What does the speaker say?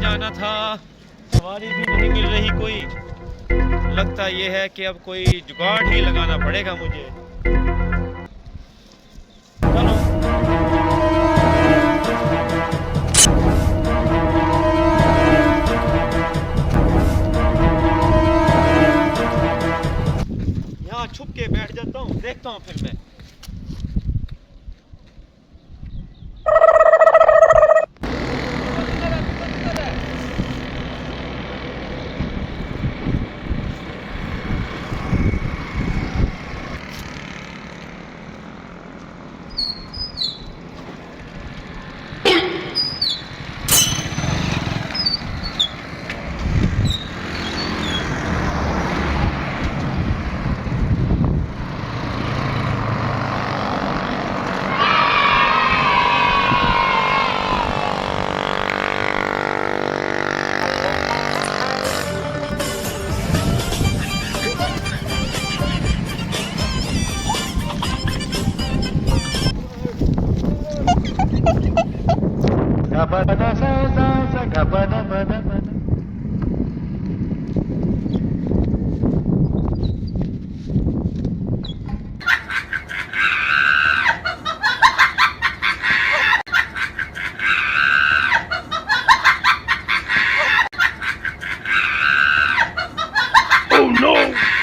जाना था, सवारी भी नहीं मिल रही कोई। लगता ये है कि अब कोई जुगाड़ ही लगाना पड़ेगा मुझे। चलो। यहाँ छुप के बैठ जाता हूँ, देखता हूँ फिर मैं। Oh no!